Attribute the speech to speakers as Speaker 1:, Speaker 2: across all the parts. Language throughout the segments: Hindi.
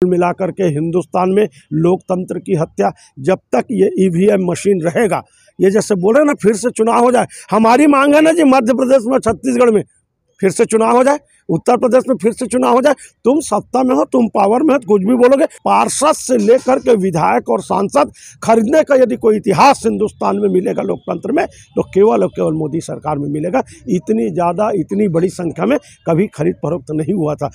Speaker 1: मिलाकर के हिंदुस्तान में लोकतंत्र की हत्या, जब तक ये ईवीएम मशीन रहेगा, ये जैसे बोले ना फिर से चुनाव हो जाए, हमारी मांग है ना जी मध्य प्रदेश में, छत्तीसगढ़ में फिर से चुनाव हो जाए, उत्तर प्रदेश में फिर से चुनाव हो जाए। तुम सत्ता में हो, तुम पावर में हो, कुछ भी बोलोगे। पार्षद से लेकर के विधायक और सांसद खरीदने का यदि कोई इतिहास हिंदुस्तान में मिलेगा लोकतंत्र में, तो केवल और केवल मोदी सरकार में मिलेगा। इतनी ज़्यादा, इतनी बड़ी संख्या में कभी खरीद फरोख्त नहीं हुआ था।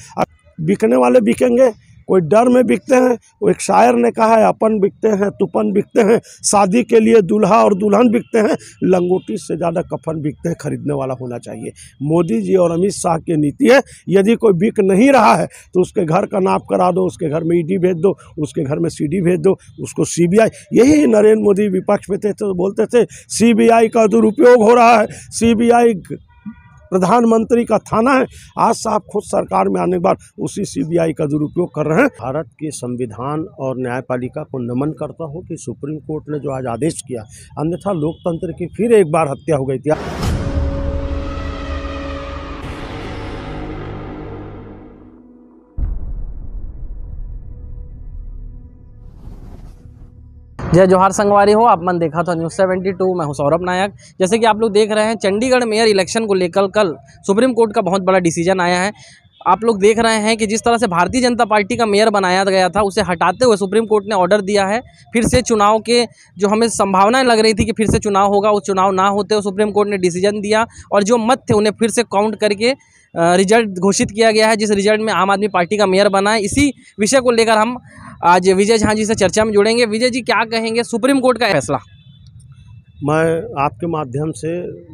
Speaker 1: बिकने वाले बिकेंगे, कोई डर में बिकते हैं। वो एक शायर ने कहा है, अपन बिकते हैं, तुपन बिकते हैं, शादी के लिए दूल्हा और दुल्हन बिकते हैं, लंगोटी से ज़्यादा कफन बिकते हैं। खरीदने वाला होना चाहिए। मोदी जी और अमित शाह की नीति है, यदि कोई बिक नहीं रहा है तो उसके घर का नाप करा दो, उसके घर में ईडी भेज दो, उसके घर में सीडी भेज दो, उसको सीबीआई। यही नरेंद्र मोदी विपक्ष में थे तो बोलते थे सीबीआई का दुरुपयोग हो रहा है, सीबीआई प्रधानमंत्री का थाना है। आज साहब खुद सरकार में आने के बाद उसी सीबीआई का दुरुपयोग कर रहे हैं। भारत के संविधान और न्यायपालिका को नमन करता हूं कि सुप्रीम कोर्ट ने जो आज आदेश किया, अन्यथा लोकतंत्र की फिर एक बार हत्या हो गई थी।
Speaker 2: जय जोहार संगवारी हो, आप मन देखा था न्यूज़ 72। मैं हूं सौरभ नायक। जैसे कि आप लोग देख रहे हैं, चंडीगढ़ मेयर इलेक्शन को लेकर कल सुप्रीम कोर्ट का बहुत बड़ा डिसीजन आया है। आप लोग देख रहे हैं कि जिस तरह से भारतीय जनता पार्टी का मेयर बनाया गया था, उसे हटाते हुए सुप्रीम कोर्ट ने ऑर्डर दिया है। फिर से चुनाव के जो हमें संभावनाएं लग रही थी कि फिर से चुनाव होगा, उस चुनाव ना होते हुए सुप्रीम कोर्ट ने डिसीजन दिया और जो मत थे उन्हें फिर से काउंट करके रिजल्ट घोषित किया गया है, जिस रिजल्ट में आम आदमी पार्टी का मेयर बना है। इसी विषय को लेकर हम आज विजय झा जी से चर्चा में जुड़ेंगे। विजय जी, क्या कहेंगे सुप्रीम कोर्ट का फैसला?
Speaker 1: मैं आपके माध्यम से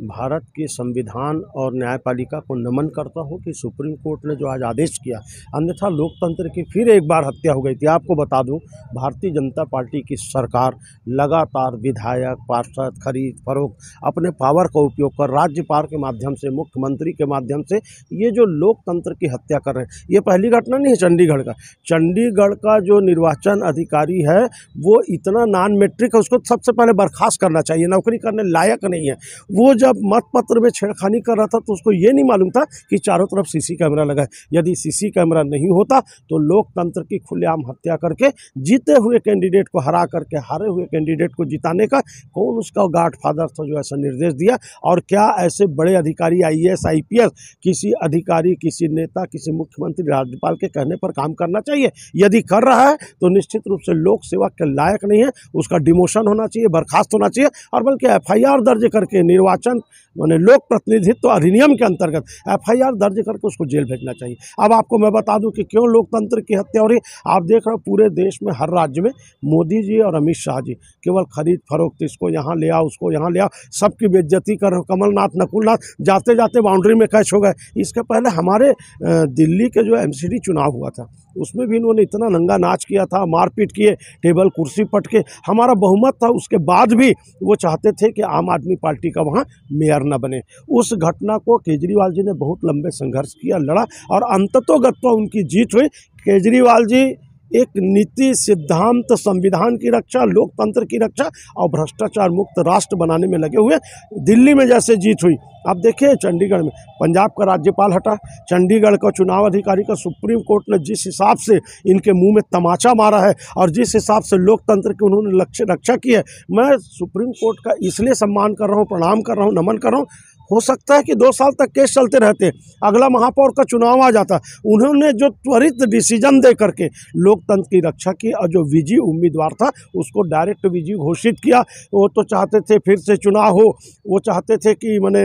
Speaker 1: भारत के संविधान और न्यायपालिका को नमन करता हूं कि सुप्रीम कोर्ट ने जो आज आदेश किया, अन्यथा लोकतंत्र की फिर एक बार हत्या हो गई थी। आपको बता दूं, भारतीय जनता पार्टी की सरकार लगातार विधायक, पार्षद, खरीद फरोख्त अपने पावर का उपयोग कर राज्यपाल के माध्यम से, मुख्यमंत्री के माध्यम से ये जो लोकतंत्र की हत्या कर रहे हैं। ये पहली घटना नहीं है चंडीगढ़ का। चंडीगढ़ का जो निर्वाचन अधिकारी है वो इतना नॉन मैट्रिक है, उसको सबसे पहले बर्खास्त करना चाहिए, नौकरी करने लायक नहीं है। वो जब मतपत्र में छेड़खानी कर रहा था तो उसको ये नहीं मालूम था कि चारों तरफ सीसी कैमरा लगा है। यदि सीसी कैमरा नहीं होता तो लोकतंत्र की खुलेआम हत्या करके जीते हुए कैंडिडेट को हरा करके हारे हुए कैंडिडेट को जिताने का कौन उसका गॉडफादर था जो ऐसा निर्देश दिया? और क्या ऐसे बड़े अधिकारी IAS IPS किसी अधिकारी, किसी नेता, किसी मुख्यमंत्री, राज्यपाल के कहने पर काम करना चाहिए? यदि कर रहा है तो निश्चित रूप से लोक सेवा के लायक नहीं है, उसका डिमोशन होना चाहिए, बर्खास्त होना चाहिए और बल्कि FIR दर्ज करके निर्वाचन माने लोक प्रतिनिधित्व अधिनियम के अंतर्गत FIR दर्ज करके उसको जेल भेजना चाहिए। अब आपको मैं बता दूं कि क्यों लोकतंत्र की हत्या हो रही है। आप देख रहे हो पूरे देश में, हर राज्य में मोदी जी और अमित शाह जी केवल खरीद फरोख्त, इसको यहाँ ले आओ, उसको यहाँ ले आओ, सबकी बेइज्जती कर रहे हो। कमलनाथ, नकुलनाथ जाते जाते बाउंड्री में कैच हो गए। इसके पहले हमारे दिल्ली के जो MCD चुनाव हुआ था उसमें भी इन्होंने इतना नंगा नाच किया था, मारपीट किए, टेबल कुर्सी पटके। हमारा बहुमत था, उसके बाद भी वो चाहते थे कि आम आदमी पार्टी का वहाँ मेयर न बने। उस घटना को केजरीवाल जी ने बहुत लंबे संघर्ष किया, लड़ा और अंततोगत्वा उनकी जीत हुई। केजरीवाल जी एक नीति, सिद्धांत, संविधान की रक्षा, लोकतंत्र की रक्षा और भ्रष्टाचार मुक्त राष्ट्र बनाने में लगे हुए। दिल्ली में जैसे जीत हुई, अब देखिए चंडीगढ़ में पंजाब का राज्यपाल हटा, चंडीगढ़ का चुनाव अधिकारी का सुप्रीम कोर्ट ने जिस हिसाब से इनके मुंह में तमाचा मारा है और जिस हिसाब से लोकतंत्र की उन्होंने रक्षा की है, मैं सुप्रीम कोर्ट का इसलिए सम्मान कर रहा हूँ, प्रणाम कर रहा हूँ, नमन कर रहा हूँ। हो सकता है कि 2 साल तक केस चलते रहते, अगला महापौर का चुनाव आ जाता। उन्होंने जो त्वरित डिसीजन दे करके लोकतंत्र की रक्षा की और जो विजयी उम्मीदवार था उसको डायरेक्ट विजयी घोषित किया। वो तो चाहते थे फिर से चुनाव हो, वो चाहते थे कि माने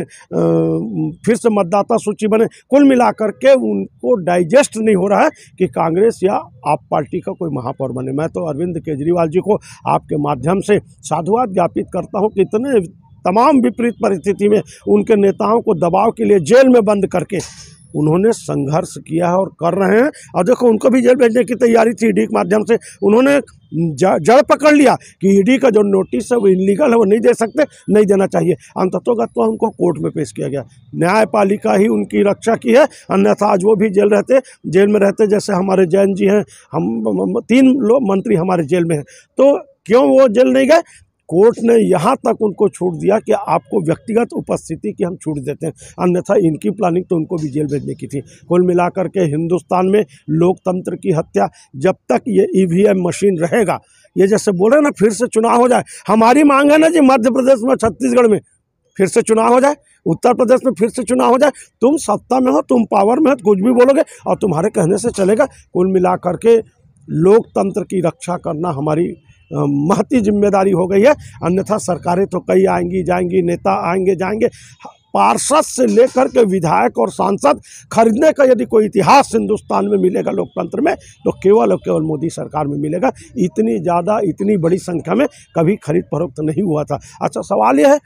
Speaker 1: फिर से मतदाता सूची बने। कुल मिलाकर के उनको डाइजेस्ट नहीं हो रहा है कि कांग्रेस या आप पार्टी का कोई महापौर बने। मैं तो अरविंद केजरीवाल जी को आपके माध्यम से साधुवाद ज्ञापित करता हूँ कि इतने तमाम विपरीत परिस्थिति में उनके नेताओं को दबाव के लिए जेल में बंद करके उन्होंने संघर्ष किया है और कर रहे हैं। और देखो, उनको भी जेल भेजने की तैयारी थी। ईडी के माध्यम से उन्होंने जड़ पकड़ लिया कि ईडी का जो नोटिस है वो इलीगल है, वो नहीं दे सकते, नहीं देना चाहिए। अंततोगत्वा उनको कोर्ट में पेश किया गया। न्यायपालिका ही उनकी रक्षा की है, अन्यथा आज वो भी जेल में रहते। जैसे हमारे जैन जी हैं, हम 3 लोग मंत्री हमारे जेल में हैं, तो क्यों वो जेल नहीं गए? कोर्ट ने यहाँ तक उनको छूट दिया कि आपको व्यक्तिगत उपस्थिति की हम छूट देते हैं, अन्यथा इनकी प्लानिंग तो उनको भी जेल भेजने की थी। कुल मिलाकर के हिंदुस्तान में लोकतंत्र की हत्या, जब तक ये ईवीएम मशीन रहेगा, ये जैसे बोल रहे हैं ना फिर से चुनाव हो जाए, हमारी मांग है ना जी मध्य प्रदेश में, छत्तीसगढ़ में फिर से चुनाव हो जाए, उत्तर प्रदेश में फिर से चुनाव हो जाए। तुम सत्ता में हो, तुम पावर में हो, कुछ भी बोलोगे और तुम्हारे कहने से चलेगा। कुल मिलाकर के लोकतंत्र की रक्षा करना हमारी महती जिम्मेदारी हो गई है, अन्यथा सरकारें तो कई आएंगी जाएंगी, नेता आएंगे जाएंगे, पार्षद से लेकर के विधायक और सांसद खरीदने का यदि कोई इतिहास हिंदुस्तान में मिलेगा लोकतंत्र में तो केवल और केवल मोदी सरकार में मिलेगा। इतनी ज़्यादा, इतनी बड़ी संख्या में कभी खरीद फरोख्त नहीं हुआ था। अच्छा, सवाल यह है,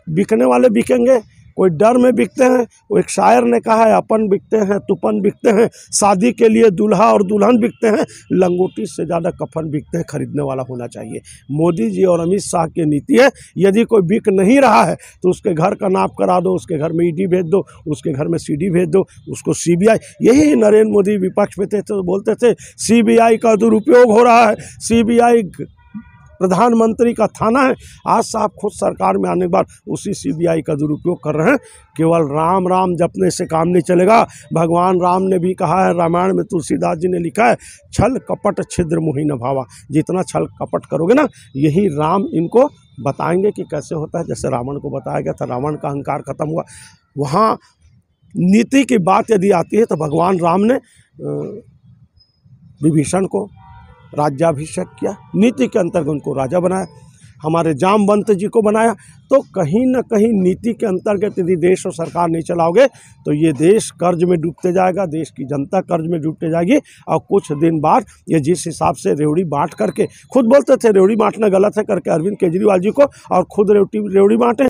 Speaker 1: बिकने वाले बिकेंगे, कोई डर में बिकते हैं। वो एक शायर ने कहा है, अपन बिकते हैं, तुपन बिकते हैं, शादी के लिए दूल्हा और दुल्हन बिकते हैं, लंगोटी से ज़्यादा कफन बिकते हैं। खरीदने वाला होना चाहिए। मोदी जी और अमित शाह की नीति है, यदि कोई बिक नहीं रहा है तो उसके घर का नाप करा दो, उसके घर में ईडी भेज दो, उसके घर में सीडी भेज दो, उसको सीबीआई। यही नरेंद्र मोदी विपक्ष में थे तो बोलते थे सीबीआई का दुरुपयोग हो रहा है, सीबीआई प्रधानमंत्री का थाना है। आज साहब खुद सरकार में आने के बाद उसी सीबीआई का दुरुपयोग कर रहे हैं। केवल राम राम जपने से काम नहीं चलेगा। भगवान राम ने भी कहा है, रामायण में तुलसीदास जी ने लिखा है, छल कपट छिद्र मोहि न भावा। जितना छल कपट करोगे ना, यही राम इनको बताएंगे कि कैसे होता है। जैसे रावण को बताया गया था, रावण का अहंकार खत्म हुआ। वहाँ नीति की बात यदि आती है तो भगवान राम ने विभीषण को राज्याभिषेक किया, नीति के अंतर्गत उनको राजा बनाया। हमारे जामवंत जी को बनाया। तो कहीं ना कहीं नीति के अंतर्गत यदि देश और सरकार नहीं चलाओगे तो ये देश कर्ज में डूबते जाएगा, देश की जनता कर्ज में डूबते जाएगी। और कुछ दिन बाद ये जिस हिसाब से रेवड़ी बांट करके, खुद बोलते थे रेवड़ी बांटना गलत है करके अरविंद केजरीवाल जी को, और खुद रेवड़ी बांटे।